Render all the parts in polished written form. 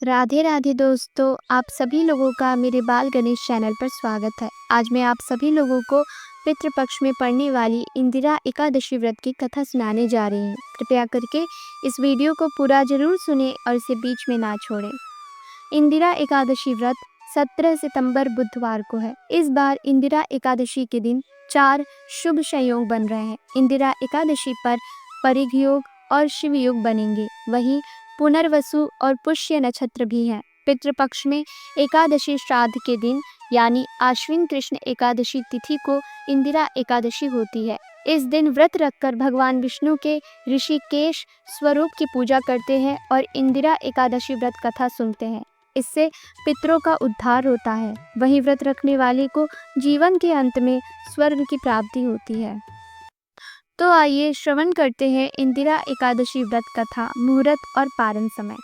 राधे राधे दोस्तों, आप सभी लोगों का मेरे बाल गणेश चैनल पर स्वागत है। आज मैं आप सभी लोगों को पितृपक्ष में पड़ने वाली इंदिरा एकादशी व्रत की कथा सुनाने जा रही हूँ। कृपया करके इस वीडियो को पूरा जरूर सुने और इसे बीच में ना छोड़ें। इंदिरा एकादशी व्रत 17 सितंबर बुधवार को है। इस बार इंदिरा एकादशी के दिन 4 शुभ संयोग बन रहे हैं। इंदिरा एकादशी पर परिघ योग और शिव योग बनेंगे। वहीं पुनर्वसु और पुष्य नक्षत्र भी हैं। पितृपक्ष में एकादशी श्राद्ध के दिन यानी आश्विन कृष्ण एकादशी तिथि को इंदिरा एकादशी होती है। इस दिन व्रत रखकर भगवान विष्णु के ऋषिकेश स्वरूप की पूजा करते हैं और इंदिरा एकादशी व्रत कथा सुनते हैं। इससे पितरों का उद्धार होता है। वहीं व्रत रखने वाले को जीवन के अंत में स्वर्ग की प्राप्ति होती है। तो आइए श्रवण करते हैं इंदिरा एकादशी व्रत कथा, मुहूर्त और पारण समय।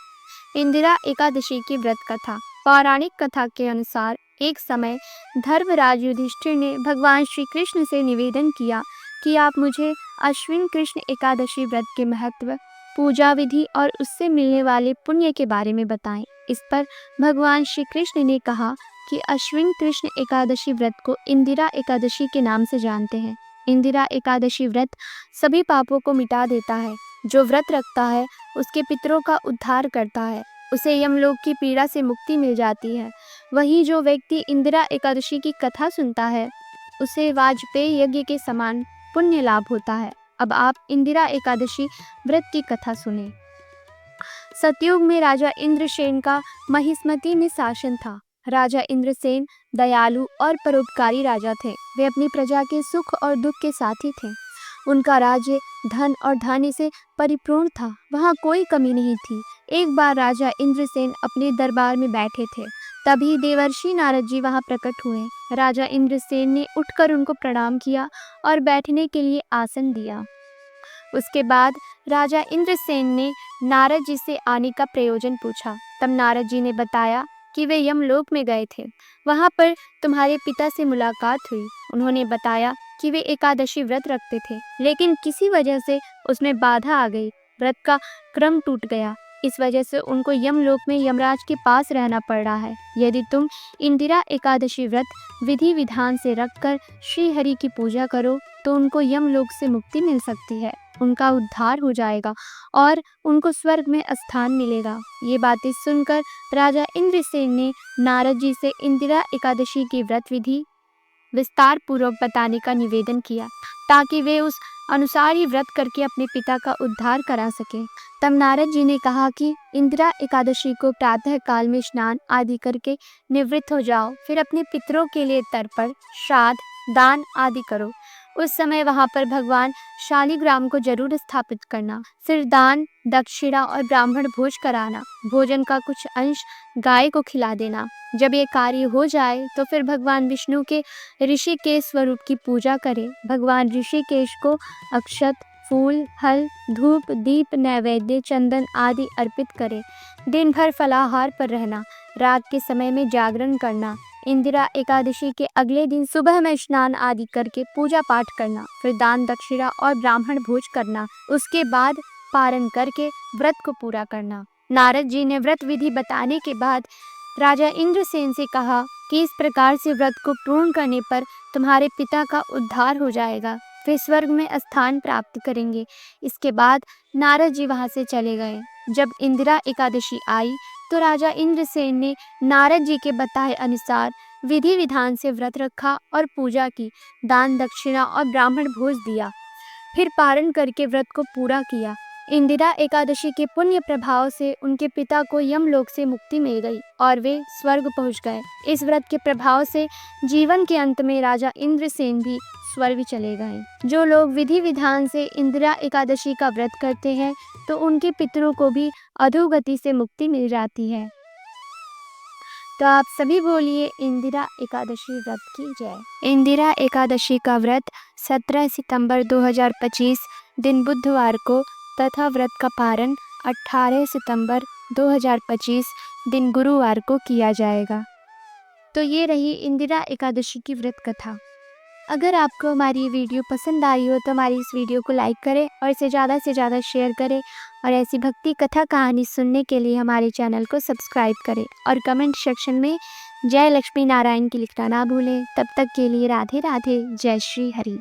इंदिरा एकादशी की व्रत कथा। पौराणिक कथा के अनुसार एक समय धर्मराज युधिष्ठिर ने भगवान श्री कृष्ण से निवेदन किया कि आप मुझे अश्विन कृष्ण एकादशी व्रत के महत्व, पूजा विधि और उससे मिलने वाले पुण्य के बारे में बताएं। इस पर भगवान श्री कृष्ण ने कहा कि अश्विन कृष्ण एकादशी व्रत को इंदिरा एकादशी के नाम से जानते हैं। इंदिरा एकादशी व्रत सभी पापों को मिटा देता है। जो व्रत रखता है उसके पितरों का उद्धार करता है, उसे यमलोक की पीड़ा से मुक्ति मिल जाती है। वहीं जो व्यक्ति इंदिरा एकादशी की कथा सुनता है उसे वाजपेयी यज्ञ के समान पुण्य लाभ होता है। अब आप इंदिरा एकादशी व्रत की कथा सुने। सतयुग में राजा इंद्रसेन का महिष्मति में शासन था। राजा इंद्रसेन दयालु और परोपकारी राजा थे। वे अपनी प्रजा के सुख और दुख के साथी थे। उनका राज्य धन और धान्य से परिपूर्ण था। वहाँ कोई कमी नहीं थी। एक बार राजा इंद्रसेन अपने दरबार में बैठे थे। तभी देवर्षि नारद जी वहाँ प्रकट हुए। राजा इंद्रसेन ने उठकर उनको प्रणाम किया और बैठने के लिए आसन दिया। उसके बाद राजा इंद्रसेन ने नारद जी से आने का प्रयोजन पूछा। तब नारद जी ने बताया कि वे यमलोक में गए थे। वहां पर तुम्हारे पिता से मुलाकात हुई। उन्होंने बताया कि वे एकादशी व्रत रखते थे, लेकिन किसी वजह से उसमें बाधा आ गई। व्रत का क्रम टूट गया। इस वजह से उनको यमलोक में यमराज के पास रहना पड़ रहा है। यदि तुम इंदिरा एकादशी व्रत विधि विधान से रखकर श्री हरि की पूजा करो तो उनको यमलोक से मुक्ति मिल सकती है। उनका उद्धार हो जाएगा और उनको स्वर्ग में स्थान मिलेगा। ये बातें सुनकर राजा इंद्रसेन ने नारद जी से इंदिरा एकादशी की व्रत विधि विस्तार पूर्वक बताने का निवेदन किया, ताकि वे उस अनुसार ही व्रत करके अपने पिता का उद्धार करा सकें। तब नारद जी ने कहा कि इंदिरा एकादशी को प्रातः काल में स्नान आदि करके निवृत्त हो जाओ, फिर अपने पितरों के लिए तर्पण, श्राद्ध, दान आदि करो। उस समय वहां पर भगवान शालिग्राम को जरूर स्थापित करना, फिर दान, दक्षिणा और ब्राह्मण भोज कराना। भोजन का कुछ अंश गाय को खिला देना। जब ये कार्य हो जाए तो फिर भगवान विष्णु के ऋषिकेश स्वरूप की पूजा करें। भगवान ऋषिकेश को अक्षत, फूल, हल, धूप, दीप, नैवेद्य, चंदन आदि अर्पित करें। दिन भर फलाहार पर रहना। रात के समय में जागरण करना। इंदिरा एकादशी के अगले दिन सुबह में स्नान आदि करके पूजा पाठ करना, फिर दान, दक्षिणा और ब्राह्मण भोज करना। उसके बाद पारण करके व्रत को पूरा करना। नारद जी ने व्रत विधि बताने के बाद राजा इंद्रसेन से कहा कि इस प्रकार से व्रत को पूर्ण करने पर तुम्हारे पिता का उद्धार हो जाएगा, वे स्वर्ग में स्थान प्राप्त करेंगे। इसके बाद नारद जी वहां से चले गए। जब इंदिरा एकादशी आई तो राजा इंद्रसेन ने नारद जी के बताए अनुसार विधि विधान से व्रत रखा और पूजा की, दान, दक्षिणा और ब्राह्मण भोज दिया, फिर पारण करके व्रत को पूरा किया। इंदिरा एकादशी के पुण्य प्रभाव से उनके पिता को यमलोक से मुक्ति मिल गई और वे स्वर्ग पहुंच गए। इस व्रत के प्रभाव से जीवन के अंत में राजा इंद्रसेन भी स्वर्ग चले गए। जो लोग विधि विधान से इंदिरा एकादशी का व्रत करते हैं तो उनके पितरों को भी अधोगति से मुक्ति मिल जाती है। तो आप सभी बोलिए इंदिरा एकादशी व्रत की जय। इंदिरा एकादशी का व्रत 17 सितंबर 2025 दिन बुधवार को तथा व्रत का पारण 18 सितंबर 2025 दिन गुरुवार को किया जाएगा। तो ये रही इंदिरा एकादशी की व्रत कथा। अगर आपको हमारी ये वीडियो पसंद आई हो तो हमारी इस वीडियो को लाइक करें और इसे ज़्यादा से ज़्यादा शेयर करें और ऐसी भक्ति कथा कहानी सुनने के लिए हमारे चैनल को सब्सक्राइब करें और कमेंट सेक्शन में जय लक्ष्मी नारायण की लिखना ना भूलें। तब तक के लिए राधे राधे, जय श्री हरि।